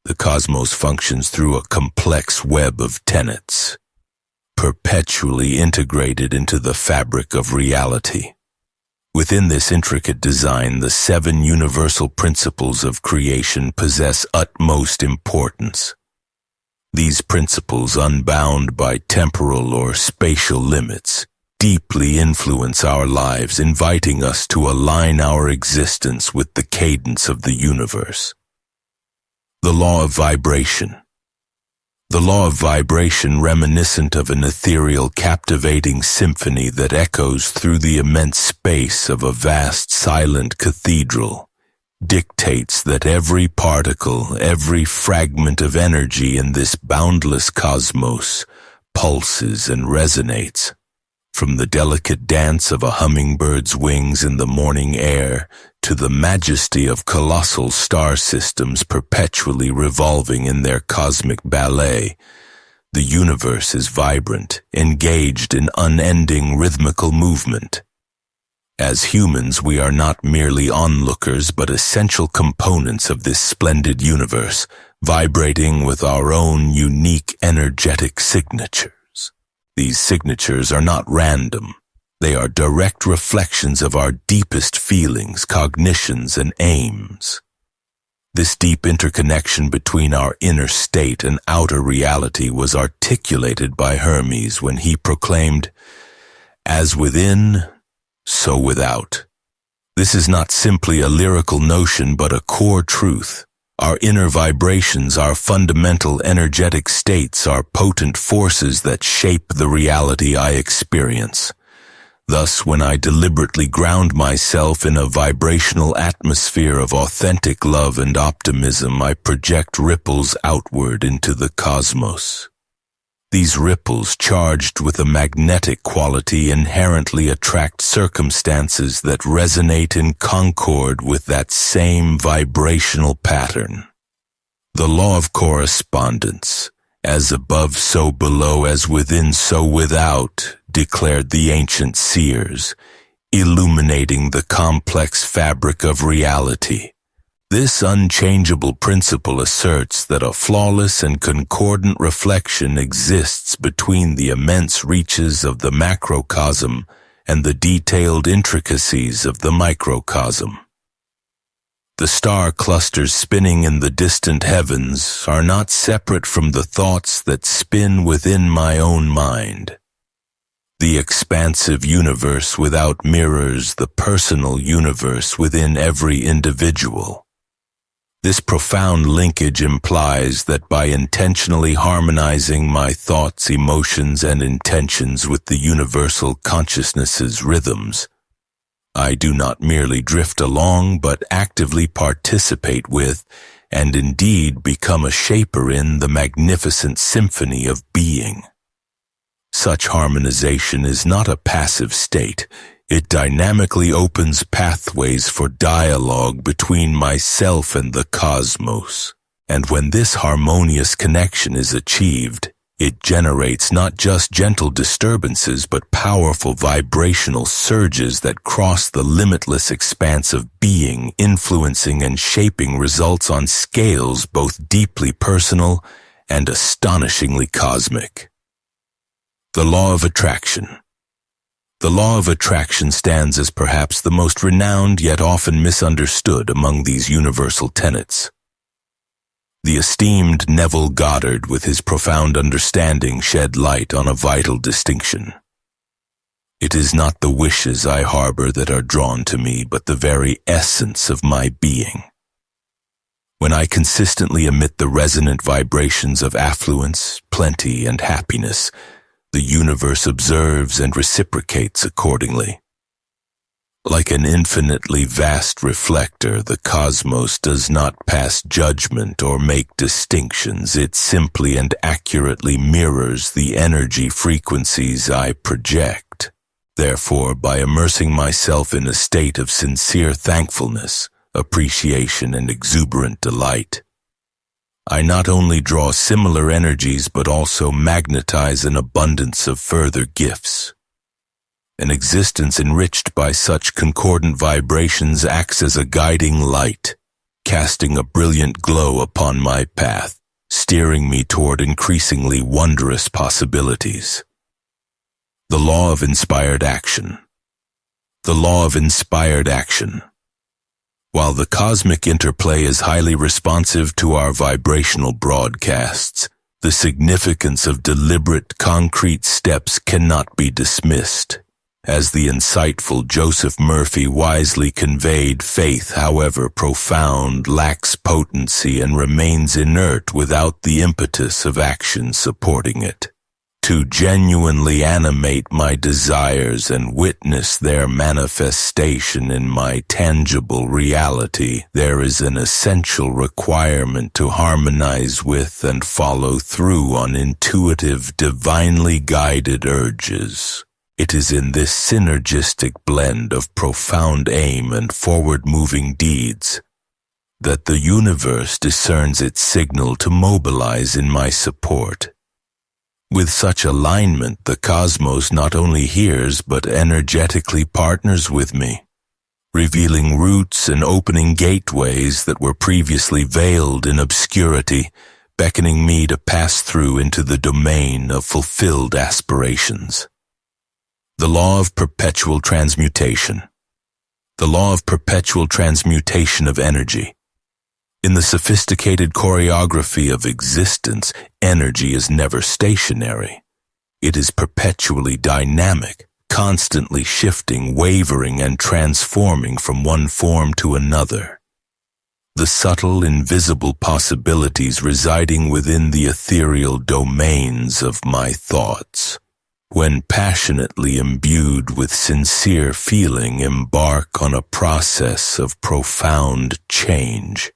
The cosmos functions through a complex web of tenets, perpetually integrated into the fabric of reality. Within this intricate design, the 7 universal principles of creation possess utmost importance. These principles, unbound by temporal or spatial limits, deeply influence our lives, inviting us to align our existence with the cadence of the universe. The Law of Vibration. The law of vibration, reminiscent of an ethereal, captivating symphony that echoes through the immense space of a vast, silent cathedral, dictates that every particle, every fragment of energy in this boundless cosmos pulses and resonates. From the delicate dance of a hummingbird's wings in the morning air to the majesty of colossal star systems perpetually revolving in their cosmic ballet, the universe is vibrant, engaged in unending rhythmical movement. As humans, we are not merely onlookers but essential components of this splendid universe, vibrating with our own unique energetic signature. These signatures are not random. They are direct reflections of our deepest feelings, cognitions, and aims. This deep interconnection between our inner state and outer reality was articulated by Hermes when he proclaimed, "As within, so without." This is not simply a lyrical notion but a core truth. Our inner vibrations, our fundamental energetic states, are potent forces that shape the reality I experience. Thus, when I deliberately ground myself in a vibrational atmosphere of authentic love and optimism, I project ripples outward into the cosmos. These ripples, charged with a magnetic quality, inherently attract circumstances that resonate in concord with that same vibrational pattern. The Law of Correspondence, as above so below, as within so without, declared the ancient seers, illuminating the complex fabric of reality. This unchangeable principle asserts that a flawless and concordant reflection exists between the immense reaches of the macrocosm and the detailed intricacies of the microcosm. The star clusters spinning in the distant heavens are not separate from the thoughts that spin within my own mind. The expansive universe without mirrors the personal universe within every individual. This profound linkage implies that by intentionally harmonizing my thoughts, emotions, and intentions with the universal consciousness's rhythms, I do not merely drift along but actively participate with, and indeed become a shaper in, the magnificent symphony of being. Such harmonization is not a passive state. It dynamically opens pathways for dialogue between myself and the cosmos. And when this harmonious connection is achieved, it generates not just gentle disturbances but powerful vibrational surges that cross the limitless expanse of being, influencing and shaping results on scales both deeply personal and astonishingly cosmic. The Law of Attraction. The Law of Attraction stands as perhaps the most renowned yet often misunderstood among these universal tenets. The esteemed Neville Goddard, with his profound understanding, shed light on a vital distinction. It is not the wishes I harbor that are drawn to me, but the very essence of my being. When I consistently emit the resonant vibrations of affluence, plenty, and happiness, the universe observes and reciprocates accordingly. Like an infinitely vast reflector, the cosmos does not pass judgment or make distinctions. It simply and accurately mirrors the energy frequencies I project. Therefore, by immersing myself in a state of sincere thankfulness, appreciation, and exuberant delight, I not only draw similar energies but also magnetize an abundance of further gifts. An existence enriched by such concordant vibrations acts as a guiding light, casting a brilliant glow upon my path, steering me toward increasingly wondrous possibilities. The Law of Inspired Action. The Law of Inspired Action. While the cosmic interplay is highly responsive to our vibrational broadcasts, the significance of deliberate, concrete steps cannot be dismissed. As the insightful Joseph Murphy wisely conveyed, faith, however profound, lacks potency and remains inert without the impetus of action supporting it. To genuinely animate my desires and witness their manifestation in my tangible reality, there is an essential requirement to harmonize with and follow through on intuitive, divinely guided urges. It is in this synergistic blend of profound aim and forward-moving deeds that the universe discerns its signal to mobilize in my support. With such alignment, the cosmos not only hears but energetically partners with me, revealing routes and opening gateways that were previously veiled in obscurity, beckoning me to pass through into the domain of fulfilled aspirations. The Law of Perpetual Transmutation. The Law of Perpetual Transmutation of Energy. In the sophisticated choreography of existence, energy is never stationary. It is perpetually dynamic, constantly shifting, wavering, and transforming from one form to another. The subtle, invisible possibilities residing within the ethereal domains of my thoughts, when passionately imbued with sincere feeling, embark on a process of profound change.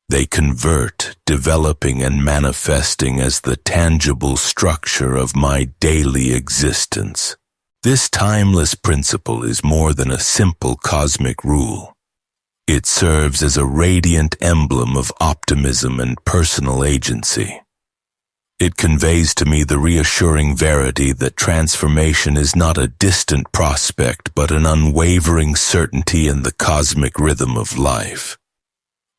They convert, developing and manifesting as the tangible structure of my daily existence. This timeless principle is more than a simple cosmic rule. It serves as a radiant emblem of optimism and personal agency. It conveys to me the reassuring verity that transformation is not a distant prospect but an unwavering certainty in the cosmic rhythm of life.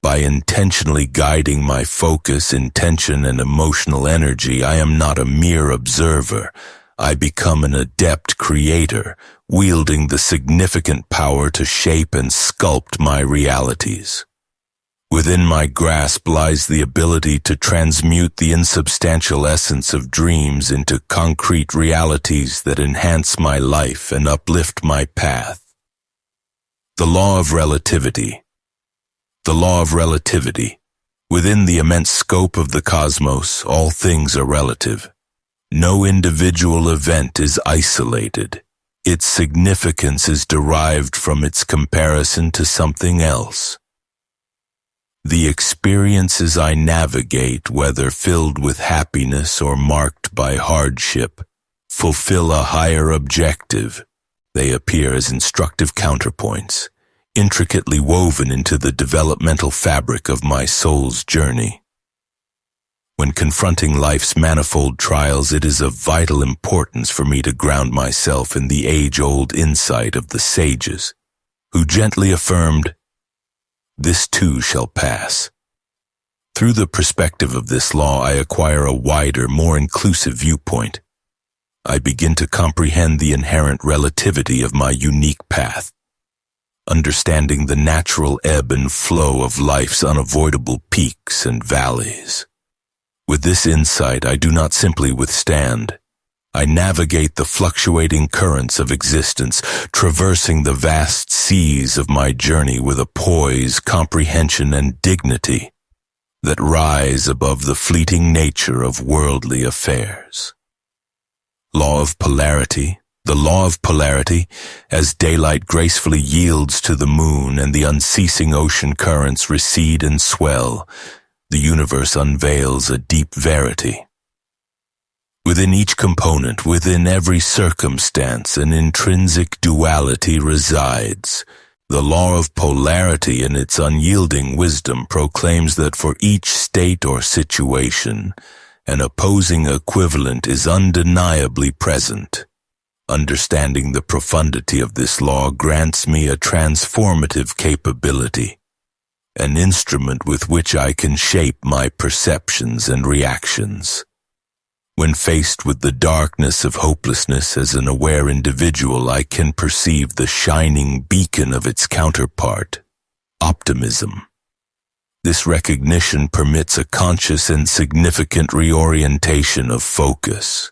By intentionally guiding my focus, intention, and emotional energy, I am not a mere observer. I become an adept creator, wielding the significant power to shape and sculpt my realities. Within my grasp lies the ability to transmute the insubstantial essence of dreams into concrete realities that enhance my life and uplift my path. The Law of Relativity. The Law of Relativity. Within the immense scope of the cosmos, all things are relative. No individual event is isolated. Its significance is derived from its comparison to something else. The experiences I navigate, whether filled with happiness or marked by hardship, fulfill a higher objective. They appear as instructive counterpoints, intricately woven into the developmental fabric of my soul's journey. When confronting life's manifold trials, it is of vital importance for me to ground myself in the age-old insight of the sages, who gently affirmed, "This too shall pass." Through the perspective of this law, I acquire a wider, more inclusive viewpoint. I begin to comprehend the inherent relativity of my unique path, understanding the natural ebb and flow of life's unavoidable peaks and valleys. With this insight, I do not simply withstand. I navigate the fluctuating currents of existence, traversing the vast seas of my journey with a poise, comprehension, and dignity that rise above the fleeting nature of worldly affairs. Law of Polarity. The Law of Polarity, as daylight gracefully yields to the moon and the unceasing ocean currents recede and swell, the universe unveils a deep verity. Within each component, within every circumstance, an intrinsic duality resides. The Law of Polarity, in its unyielding wisdom, proclaims that for each state or situation, an opposing equivalent is undeniably present. Understanding the profundity of this law grants me a transformative capability. an instrument with which I can shape my perceptions and reactions. When faced with the darkness of hopelessness as an aware individual, I can perceive the shining beacon of its counterpart, optimism. This recognition permits a conscious and significant reorientation of focus,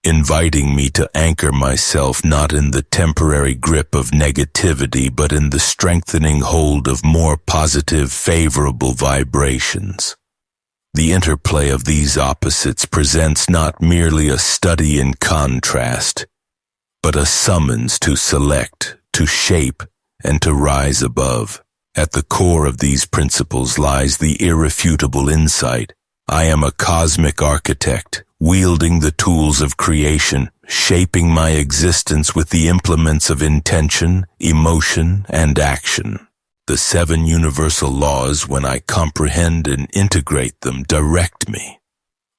inviting me to anchor myself not in the temporary grip of negativity but in the strengthening hold of more positive, favorable vibrations. The interplay of these opposites presents not merely a study in contrast, but a summons to select, to shape, and to rise above. At the core of these principles lies the irrefutable insight: I am a cosmic architect, wielding the tools of creation, shaping my existence with the implements of intention, emotion, and action. The 7 universal laws, when I comprehend and integrate them, direct me,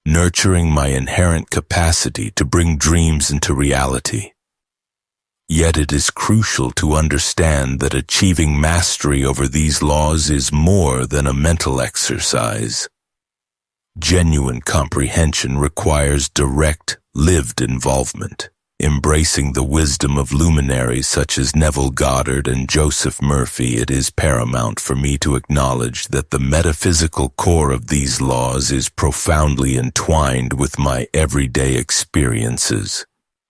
nurturing my inherent capacity to bring dreams into reality. Yet it is crucial to understand that achieving mastery over these laws is more than a mental exercise. Genuine comprehension requires direct, lived involvement. Embracing the wisdom of luminaries such as Neville Goddard and Joseph Murphy, it is paramount for me to acknowledge that the metaphysical core of these laws is profoundly entwined with my everyday experiences.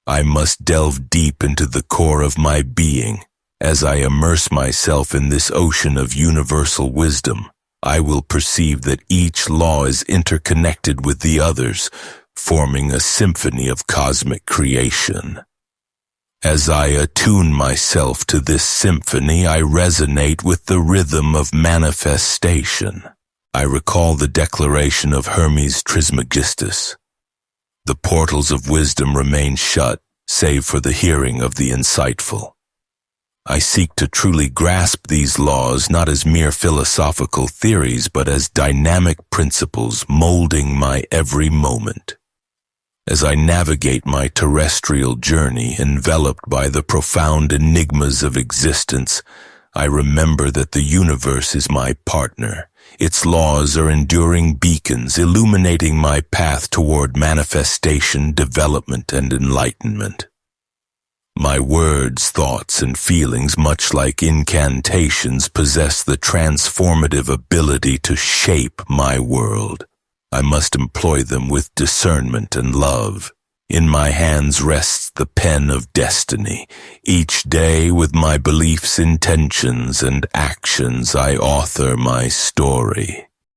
I must delve deep into the core of my being. As I immerse myself in this ocean of universal wisdom, I will perceive that each law is interconnected with the others, forming a symphony of cosmic creation. As I attune myself to this symphony, I resonate with the rhythm of manifestation. I recall the declaration of Hermes Trismegistus: "The portals of wisdom remain shut, save for the hearing of the insightful." I seek to truly grasp these laws not as mere philosophical theories, but as dynamic principles molding my every moment. As I navigate my terrestrial journey, enveloped by the profound enigmas of existence, I remember that the universe is my partner. Its laws are enduring beacons, illuminating my path toward manifestation, development, and enlightenment. My words, thoughts, and feelings, much like incantations, possess the transformative ability to shape my world. I must employ them with discernment and love. In my hands rests the pen of destiny. Each day, with my beliefs, intentions, and actions, I author my story.